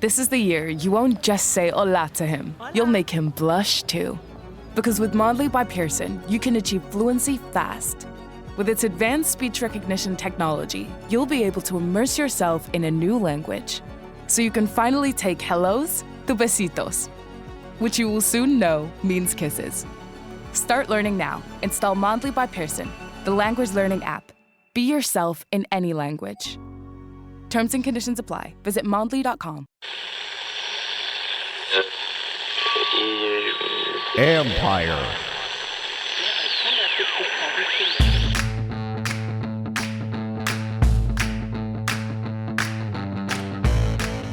This is the year you won't just say hola to him, you'll make him blush too. Because with Mondly by Pearson, you can achieve fluency fast. With its advanced speech recognition technology, you'll be able to immerse yourself in a new language. So you can finally take hellos to besitos, which you will soon know means kisses. Start learning now. Install Mondly by Pearson, the language learning app. Be yourself in any language. Terms and conditions apply. Visit mondly.com. Empire.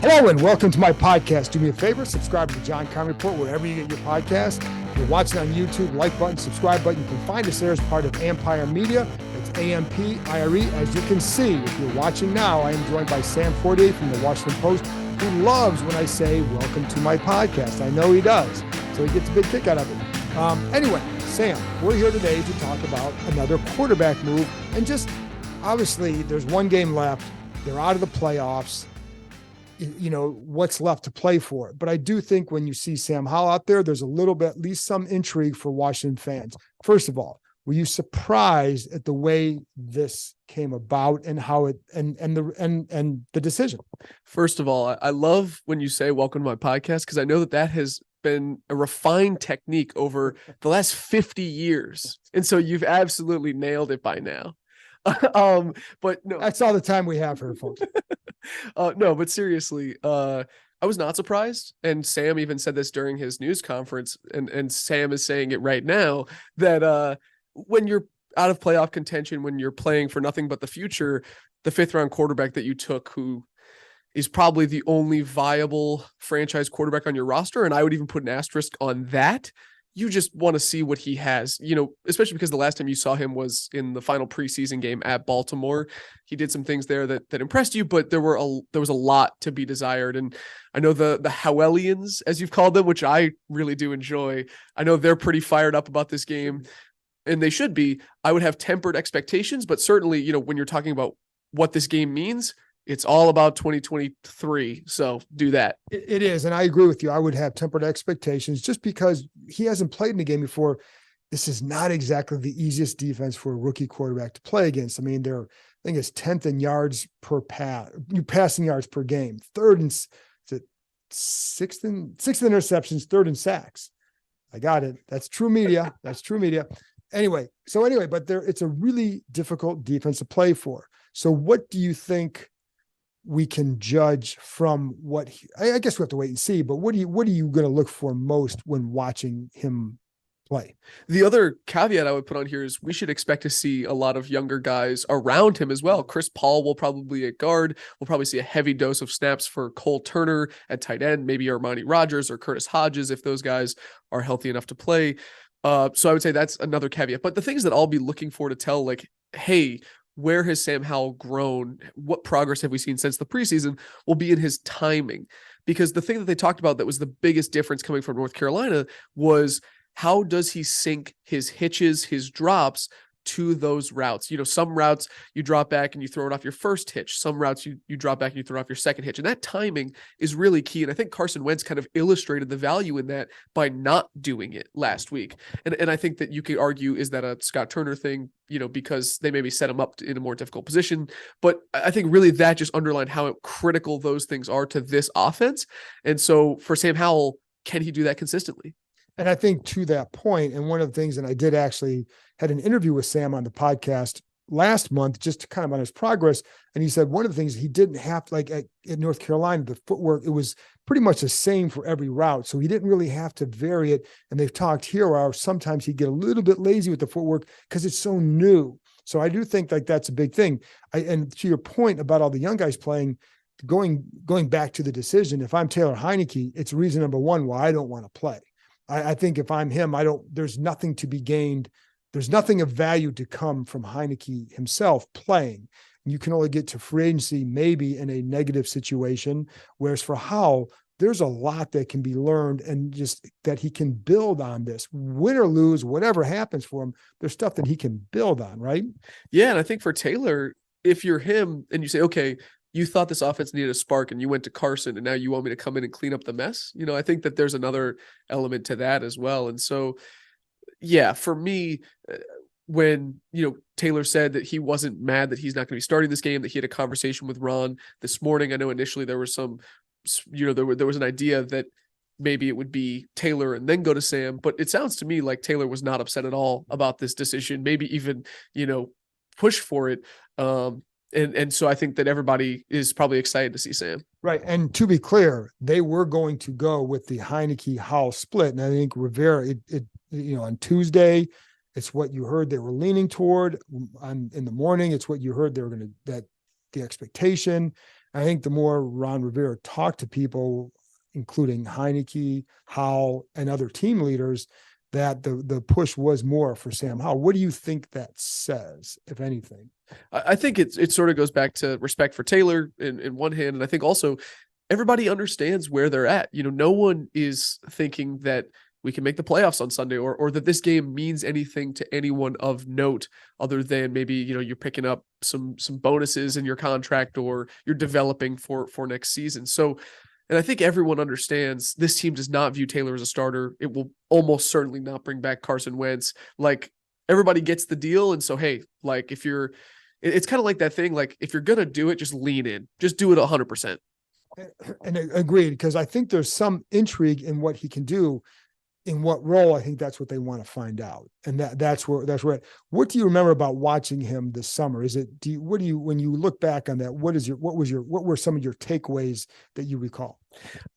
Hello and welcome to my podcast. Do me a favor, subscribe to the John Conn Report wherever you get your podcast. If you're watching on YouTube, like button, subscribe button. You can find us there as part of Empire Media. It's AMPIRE. As you can see, if you're watching now, I am joined by Sam Fortier from the Washington Post, who loves when I say, welcome to my podcast. I know he does, so he gets a big kick out of it. Anyway, Sam, we're here today to talk about another quarterback move. And just, obviously, there's one game left. They're out of the playoffs. You know, what's left to play for. But I do think when you see Sam Howell out there, there's a little bit, at least some intrigue for Washington fans. First of all, were you surprised at the way this came about and how it and the decision? First of all, I love when you say welcome to my podcast, because I know that has been a refined technique over the last 50 years. And so you've absolutely nailed it by now. But no, that's all the time we have here, folks. No, but seriously, I was not surprised. And Sam even said this during his news conference, and Sam is saying it right now, that when you're out of playoff contention, when you're playing for nothing but the future, the 5th round quarterback that you took, who is probably the only viable franchise quarterback on your roster, and I would even put an asterisk on that, you just want to see what he has, you know, especially because the last time you saw him was in the final preseason game at Baltimore. He did some things there that impressed you, but there was a lot to be desired. And I know the Howellians, as you've called them, which I really do enjoy, I know they're pretty fired up about this game, and they should be. I would have tempered expectations, but certainly, you know, when you're talking about what this game means, it's all about 2023. So do that. It is. And I agree with you. I would have tempered expectations just because he hasn't played in the game before. This is not exactly the easiest defense for a rookie quarterback to play against. I mean, I think it's 10th in yards per passing yards per game, sixth in interceptions, 3rd in sacks. I got it. That's true media. Anyway, but it's a really difficult defense to play for. So what do you think we can judge from what I guess we have to wait and see, but what are you going to look for most when watching him play? The other caveat I would put on here is we should expect to see a lot of younger guys around him as well. Chris Paul will probably at guard. We'll probably see a heavy dose of snaps for Cole Turner at tight end, maybe Armani Rogers or Curtis Hodges, if those guys are healthy enough to play. So I would say that's another caveat, but the things that I'll be looking for to tell, like, hey, where has Sam Howell grown? What progress have we seen since the preseason will be in his timing? Because the thing that they talked about that was the biggest difference coming from North Carolina was how does he sync his hitches, his drops to those routes? You know, some routes you drop back and you throw it off your first hitch. Some routes you drop back and you throw it off your second hitch. And that timing is really key. And I think Carson Wentz kind of illustrated the value in that by not doing it last week. And I think that you could argue, is that a Scott Turner thing, you know, because they maybe set him up in a more difficult position. But I think really that just underlined how critical those things are to this offense. And so for Sam Howell, can he do that consistently? And I think to that point, and one of the things, and I did actually had an interview with Sam on the podcast last month, just to kind of on his progress. And he said, one of the things he didn't have, like at North Carolina, the footwork, it was pretty much the same for every route. So he didn't really have to vary it. And they've talked here how sometimes he'd get a little bit lazy with the footwork because it's so new. So I do think like that's a big thing. And to your point about all the young guys playing, going back to the decision, if I'm Taylor Heineke, it's reason number one why I don't want to play. I think if I'm him, there's nothing to be gained. There's nothing of value to come from Heineke himself playing. You can only get to free agency maybe in a negative situation, whereas for Howell, there's a lot that can be learned and just that he can build on this. Win or lose, whatever happens for him, there's stuff that he can build on, right? Yeah, and I think for Taylor, if you're him and you say, okay, you thought this offense needed a spark and you went to Carson and now you want me to come in and clean up the mess. I think that there's another element to that as well. And so, yeah, for me, when, Taylor said that he wasn't mad that he's not going to be starting this game, that he had a conversation with Ron this morning. I know initially there was there was an idea that maybe it would be Taylor and then go to Sam, but it sounds to me like Taylor was not upset at all about this decision, maybe even, push for it. And so I think that everybody is probably excited to see Sam. Right. And to be clear, they were going to go with the Heineke Howell split. And I think Rivera, on Tuesday, it's what you heard they were leaning toward. In the morning, it's what you heard they were going to, that the expectation. I think the more Ron Rivera talked to people, including Heineke, Howell, and other team leaders, that the push was more for Sam Howell. What do you think that says, if anything? I think it sort of goes back to respect for Taylor in one hand. And I think also everybody understands where they're at. No one is thinking that we can make the playoffs on Sunday or that this game means anything to anyone of note other than maybe, you're picking up some bonuses in your contract or you're developing for next season. So, and I think everyone understands this team does not view Taylor as a starter. It will almost certainly not bring back Carson Wentz. Like, everybody gets the deal. And so, hey, like it's kind of like that thing, like if you're going to do it, just lean in, just do it 100%. And agreed, because I think there's some intrigue in what he can do. In what role, I think that's what they want to find out. And that's where, what do you remember about watching him this summer? When you look back on that, what were some of your takeaways that you recall?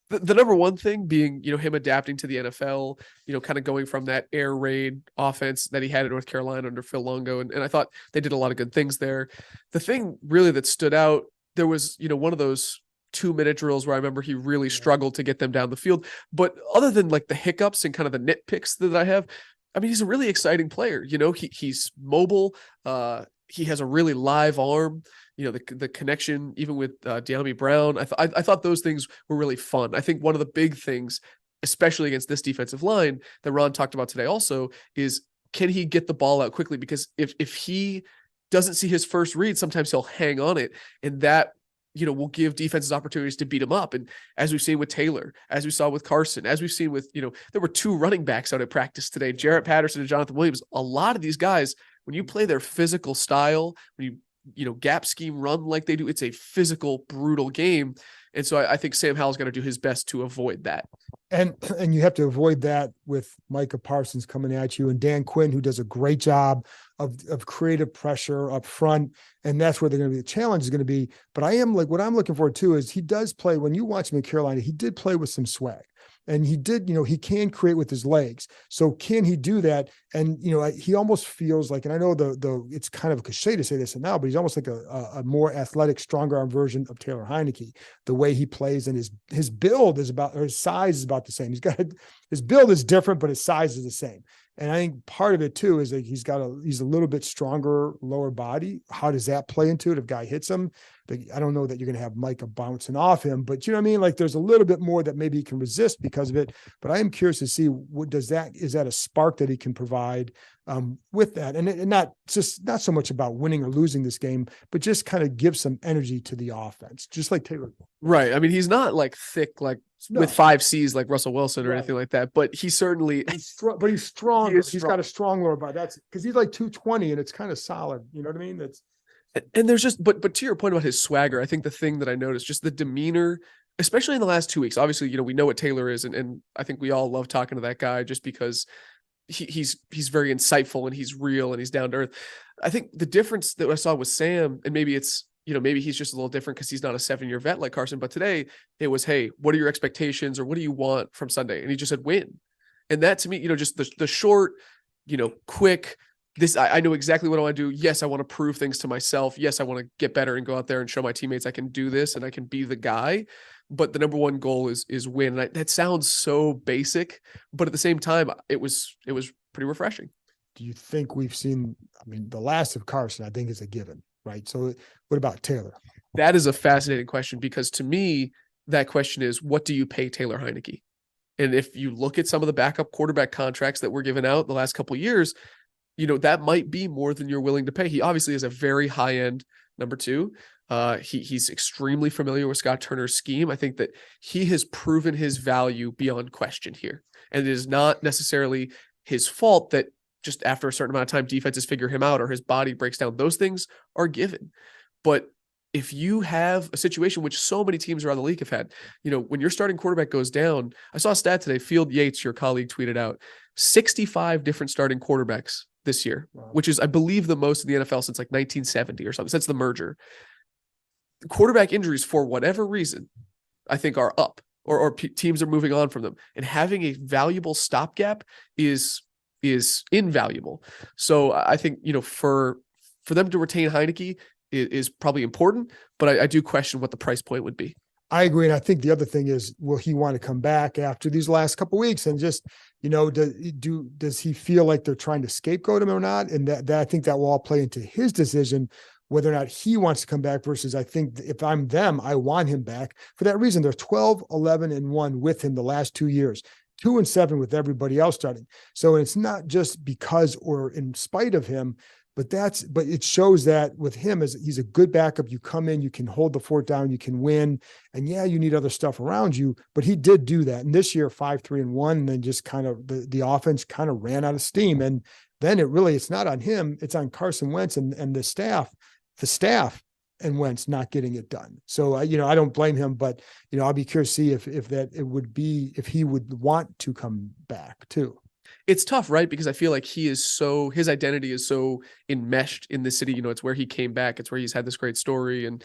The number one thing being, him adapting to the NFL, kind of going from that air raid offense that he had at North Carolina under Phil Longo. And I thought they did a lot of good things there. The thing really that stood out, there was, one of those 2-minute drills where I remember he really struggled to get them down the field. But other than like the hiccups and kind of the nitpicks that I have, I mean, he's a really exciting player. He's mobile. He has a really live arm. The connection even with De'Ami Brown. I thought those things were really fun. I think one of the big things, especially against this defensive line that Ron talked about today also, is can he get the ball out quickly? Because if he doesn't see his first read, sometimes he'll hang on it, and that will give defenses opportunities to beat him up. And as we've seen with Taylor, as we saw with Carson, as we've seen with, there were 2 running backs out at practice today, Jarrett Patterson and Jonathan Williams. A lot of these guys, when you play their physical style, when you gap scheme run like they do, it's a physical, brutal game. And so I think Sam Howell's going to do his best to avoid that. And you have to avoid that with Micah Parsons coming at you and Dan Quinn, who does a great job of creative pressure up front. And that's where they're going to be. The challenge is going to be, but what I'm looking for too, is he does play, when you watch him in Carolina, he did play with some swag. And he did, he can create with his legs. So can he do that? And, he almost feels like, and I know it's kind of a cliche to say this now, but he's almost like a more athletic, stronger arm version of Taylor Heineke. The way he plays and his build is his size is about the same. His build is different, but his size is the same. And I think part of it too is that he's a little bit stronger lower body. How does that play into it? If a guy hits him, I don't know that you're going to have Micah bouncing off him, but you know what I mean? Like there's a little bit more that maybe he can resist because of it. But I am curious to see is that a spark that he can provide with that? And not so much about winning or losing this game, but just kind of give some energy to the offense, just like Taylor. Right. I mean, he's not like thick, with 5 C's like Russell Wilson or anything like that, but he certainly he's strong. He's got a strong lower body. That's because he's like 220 and it's kind of solid. You know what I mean? And there's just, but to your point about his swagger, I think the thing that I noticed, just the demeanor, especially in the last 2 weeks, obviously, we know what Taylor is. And I think we all love talking to that guy just because he's very insightful and he's real and he's down to earth. I think the difference that I saw with Sam, and maybe it's, maybe he's just a little different because he's not a 7-year vet like Carson, but today it was, hey, what are your expectations or what do you want from Sunday? And he just said, win. And that to me, just the short, quick, I know exactly what I want to do. Yes, I want to prove things to myself. Yes, I want to get better and go out there and show my teammates I can do this and I can be the guy. But the number one goal is win. And that sounds so basic, but at the same time, it was pretty refreshing. Do you think we've seen, the last of Carson, I think is a given, right? So what about Taylor? That is a fascinating question because to me, that question is, what do you pay Taylor Heineke? And if you look at some of the backup quarterback contracts that were given out the last couple of years, that might be more than you're willing to pay. He obviously is a very high-end Number two, he's extremely familiar with Scott Turner's scheme. I think that he has proven his value beyond question here. And it is not necessarily his fault that just after a certain amount of time, defenses figure him out or his body breaks down. Those things are given. But if you have a situation which so many teams around the league have had, when your starting quarterback goes down, I saw a stat today, Field Yates, your colleague, tweeted out 65 different starting quarterbacks this year, wow, which is, I believe, the most in the NFL since like 1970 or something, since the merger. Quarterback injuries, for whatever reason, I think are up, or teams are moving on from them. And having a valuable stopgap is invaluable. So I think, for them to retain Heineke is probably important, but I do question what the price point would be. I agree. And I think the other thing is, will he want to come back after these last couple of weeks and just, does he feel like they're trying to scapegoat him or not? And that I think that will all play into his decision, whether or not he wants to come back versus I think if I'm them, I want him back for that reason. They're 12, 11-1 with him the last 2 years, 2-7 with everybody else starting. So it's not just because or in spite of him, but it shows that with him as he's a good backup. You come in, you can hold the fort down, you can win. And yeah, you need other stuff around you, but he did do that. And this year, 5-3-1, and then just kind of the offense kind of ran out of steam. And then it's not on him. It's on Carson Wentz and the staff and Wentz not getting it done. So, I don't blame him, but, I'll be curious to see if he would want to come back too. It's tough, right? Because I feel like his identity is so enmeshed in the city. It's where he came back. It's where he's had this great story, and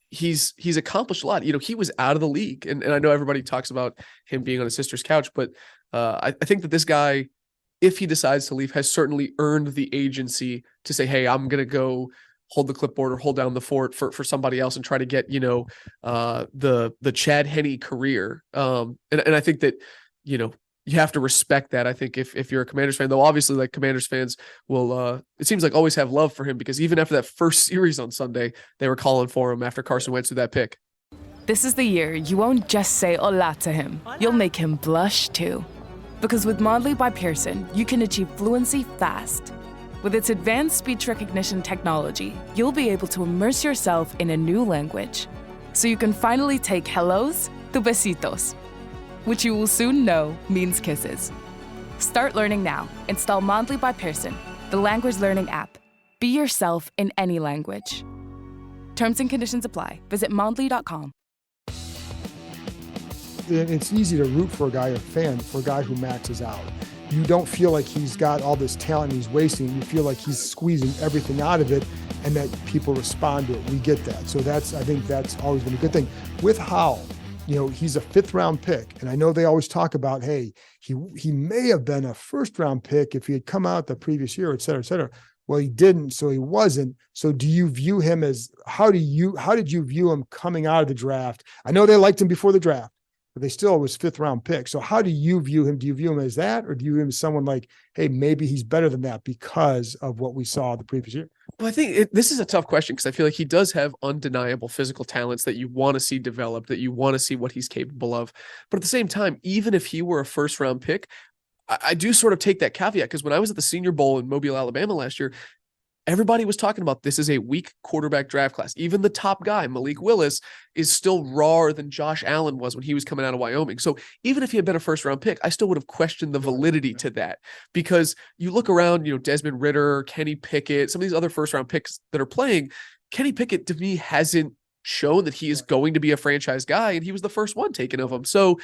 he's accomplished a lot. He was out of the league, and I know everybody talks about him being on his sister's couch, but I think that this guy, if he decides to leave, has certainly earned the agency to say, hey, I'm going to go hold the clipboard or hold down the fort for somebody else and try to get, the Chad Henne career. And I think that, you have to respect that. I think if you're a Commanders fan, though, obviously, like, Commanders fans will, it seems like, always have love for him, because even after that first series on Sunday, they were calling for him after Carson Wentz threw that pick. This is the year you won't just say hola to him. You'll make him blush too. Because with Mondly by Pearson, you can achieve fluency fast. With its advanced speech recognition technology, you'll be able to immerse yourself in a new language. So you can finally take hellos to besitos, which you will soon know means kisses. Start learning now. Install Mondly by Pearson, the language learning app. Be yourself in any language. Terms and conditions apply. Visit mondly.com. It's easy to root for a guy, for a guy who maxes out. You don't feel like he's got all this talent he's wasting. You feel like he's squeezing everything out of it, and that people respond to it. We get that. So I think that's always been a good thing. With Howell, he's a 5th-round pick. And I know they always talk about, hey, he may have been a 1st-round pick if he had come out the previous year, et cetera, et cetera. Well, he didn't, so he wasn't. So do you view him as, how did you view him coming out of the draft? I know they liked him before the draft, but they still was 5th-round pick. So how do you view him? Do you view him as that, or do you view him as someone like, hey, maybe he's better than that because of what we saw the previous year? Well, I think this is a tough question, because I feel like he does have undeniable physical talents that you want to see developed, that you want to see what he's capable of. But at the same time, even if he were a 1st-round pick, I do sort of take that caveat, because when I was at the Senior Bowl in Mobile, Alabama last year, everybody was talking about this is a weak quarterback draft class. Even the top guy, Malik Willis, is still rawer than Josh Allen was when he was coming out of Wyoming. So even if he had been a 1st-round pick, I still would have questioned the validity to that, because you look around, Desmond Ridder, Kenny Pickett, some of these other 1st-round picks that are playing. Kenny Pickett, to me, hasn't shown that he is going to be a franchise guy, and he was the first one taken of him. So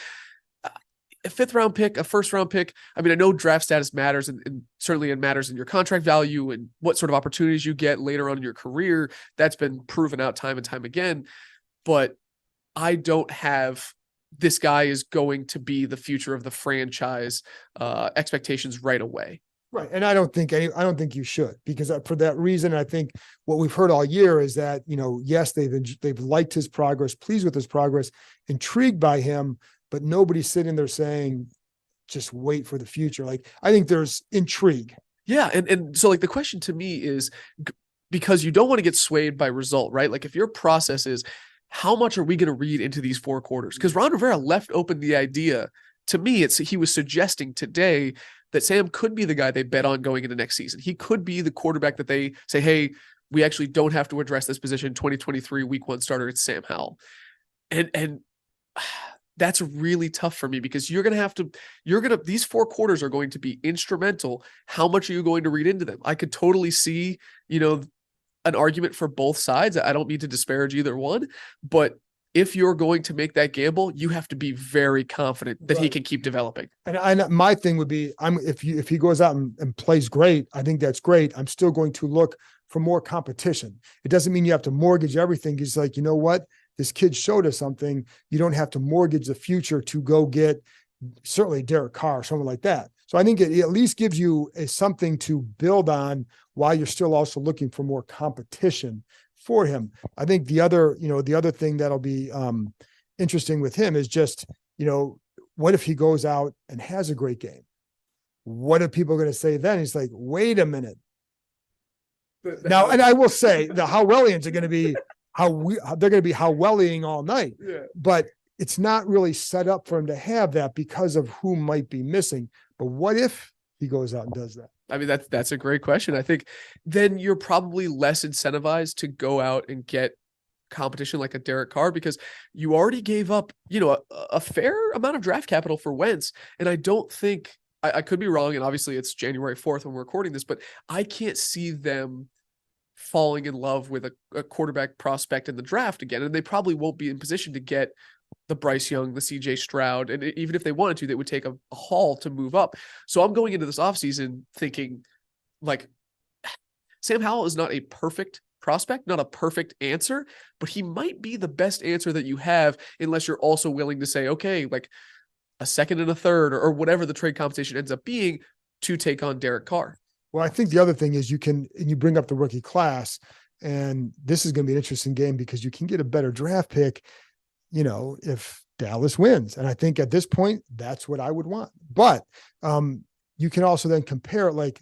a 5th-round pick, a 1st-round pick. I mean, I know draft status matters, and certainly it matters in your contract value and what sort of opportunities you get later on in your career. That's been proven out time and time again. But I don't have this guy is going to be the future of the franchise expectations right away. Right. And I don't think you should, because for that reason, I think what we've heard all year is that, yes, they've liked his progress, pleased with his progress, intrigued by him, but nobody's sitting there saying, just wait for the future. Like, I think there's intrigue. Yeah. And so, like, the question to me is, because you don't want to get swayed by result, right? Like, if your process is, how much are we going to read into these 4 quarters? Because Ron Rivera left open the idea. To me, he was suggesting today that Sam could be the guy they bet on going into next season. He could be the quarterback that they say, hey, we actually don't have to address this position. 2023 week 1 starter, it's Sam Howell. And that's really tough for me because these 4 quarters are going to be instrumental. How much are you going to read into them? I could totally see, an argument for both sides. I don't mean to disparage either one, but if you're going to make that gamble, you have to be very confident that he can keep developing. And my thing would be, if he goes out and plays great, I think that's great. I'm still going to look for more competition. It doesn't mean you have to mortgage everything. It's like, you know what? This kid showed us something. You don't have to mortgage the future to go get certainly Derek Carr or someone like that. So I think it at least gives you something to build on while you're still also looking for more competition for him. I think the other thing that'll be interesting with him is just, what if he goes out and has a great game? What are people going to say then? He's like, wait a minute. Now, and I will say the Howellians are going to be they're going to be Howelling all night, but it's not really set up for him to have that because of who might be missing. But what if he goes out and does that? I mean, that's a great question. I think then you're probably less incentivized to go out and get competition like a Derek Carr because you already gave up, a fair amount of draft capital for Wentz. And I don't think I could be wrong. And obviously it's January 4th when we're recording this, but I can't see them falling in love with a quarterback prospect in the draft again. And they probably won't be in position to get the Bryce Young, the CJ Stroud. And even if they wanted to, they would take a haul to move up. So I'm going into this offseason thinking like Sam Howell is not a perfect prospect, not a perfect answer, but he might be the best answer that you have unless you're also willing to say, okay, like a second and a third or whatever the trade compensation ends up being to take on Derek Carr. Well, I think the other thing is you bring up the rookie class, and this is going to be an interesting game because you can get a better draft pick, if Dallas wins. And I think at this point, that's what I would want. But you can also then compare it, like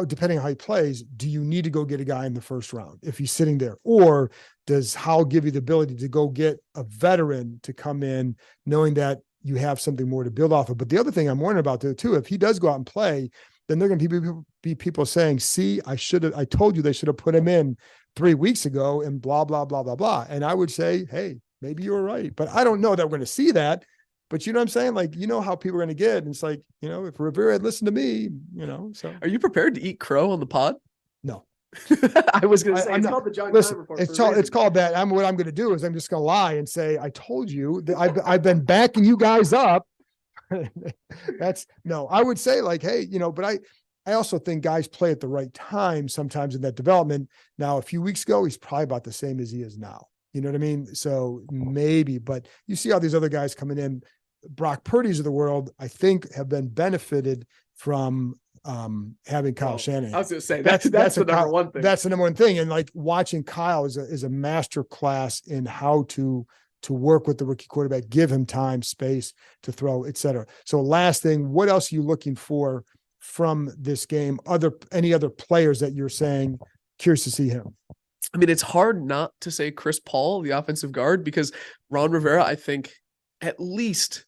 depending on how he plays, do you need to go get a guy in the first round if he's sitting there? Or does Howell give you the ability to go get a veteran to come in knowing that you have something more to build off of? But the other thing I'm wondering about there too, if he does go out and play, then they're going to be people saying, see, I told you they should have put him in 3 weeks ago and blah, blah, blah, blah, blah. And I would say, hey, maybe you were right, but I don't know that we're going to see that. But you know what I'm saying? Like, how people are going to get, and it's like, if Rivera had listened to me, so. Are you prepared to eat crow on the pod? No. I was going to say, called the John Time Report. It's called that. What I'm going to do is I'm just going to lie and say, I told you that I've been backing you guys up. I would say like, hey, but I also think guys play at the right time sometimes in that development. Now, a few weeks ago, he's probably about the same as he is now. You know what I mean? So maybe, but you see how these other guys coming in, Brock Purdy's of the world, I think have been benefited from having Kyle Shanahan. I was going to say that's the number one thing. That's the number one thing. And like watching Kyle is a master class in how to work with the rookie quarterback, give him time, space to throw, et cetera. So last thing, what else are you looking for from this game? Any other players that you're saying, curious to see him? I mean, it's hard not to say Chris Paul, the offensive guard, because Ron Rivera, I think at least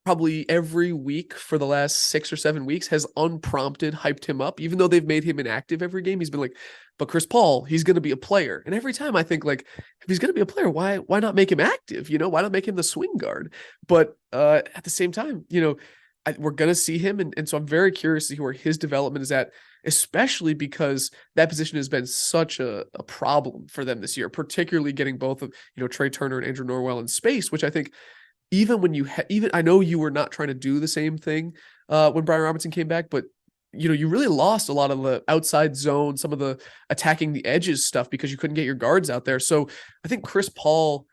probably every week for the last 6 or 7 weeks has unprompted hyped him up, even though they've made him inactive every game. He's been like, but Chris Paul, he's going to be a player. And every time I think like, if he's going to be a player, why not make him active? Why not make him the swing guard? But at the same time, we're going to see him. And so I'm very curious to see where his development is at, especially because that position has been such a problem for them this year, particularly getting both of, Trey Turner and Andrew Norwell in space, which I think even when you I know you were not trying to do the same thing when Brian Robinson came back, but you really lost a lot of the outside zone, some of the attacking the edges stuff because you couldn't get your guards out there. So I think Chris Paul,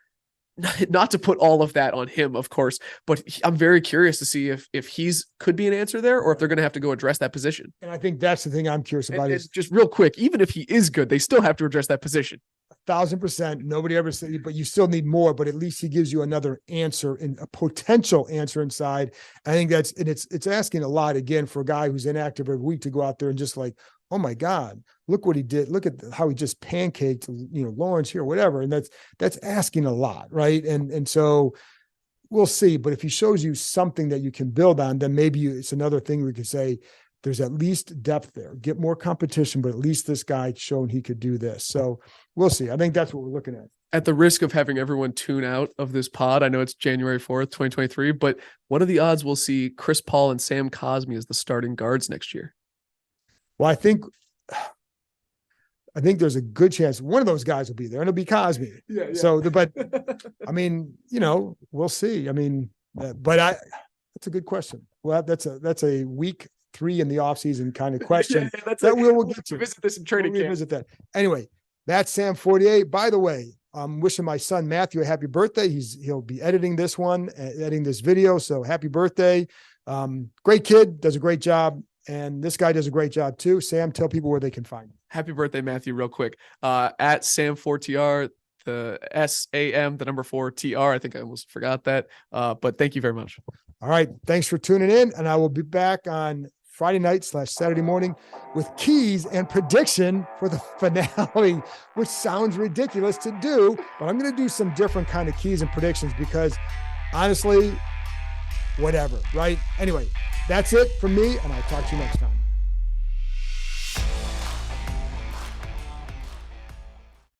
not to put all of that on him, of course, but I'm very curious to see if he's could be an answer there or if they're going to have to go address that position. And I think that's the thing I'm curious about. Is just real quick, even if he is good, they still have to address that position. 1,000%. Nobody ever said, but you still need more, but at least he gives you another answer and a potential answer inside. I think it's asking a lot again for a guy who's inactive every week to go out there and just like, oh my God, look what he did. Look at how he just pancaked, Lawrence here, whatever. And that's asking a lot. Right. And so we'll see, but if he shows you something that you can build on, then maybe it's another thing we could say, there's at least depth there. Get more competition, but at least this guy shown he could do this. So we'll see. I think that's what we're looking at. At the risk of having everyone tune out of this pod, I know it's January 4th, 2023, but what are the odds we'll see Chris Paul and Sam Cosmi as the starting guards next year? Well, I think there's a good chance one of those guys will be there, and it'll be Cosmi. Yeah. So, but I mean, we'll see. I mean, that's a good question. Well, that's a week 3 in the offseason kind of question we'll get to. Revisit this in training camp. Revisit that. Anyway, that's Sam Fortier. By the way, I'm wishing my son Matthew a happy birthday. He'll be editing this video. So happy birthday. Great kid, does a great job. And this guy does a great job too. Sam, tell people where they can find him. Happy birthday, Matthew, real quick. At Sam Fortier, the SAM, the number 4 TR. I think I almost forgot that. But thank you very much. All right. Thanks for tuning in. And I will be back on Friday night / Saturday morning with keys and prediction for the finale, which sounds ridiculous to do, but I'm going to do some different kind of keys and predictions because honestly, whatever, right? Anyway, that's it from me, and I'll talk to you next time.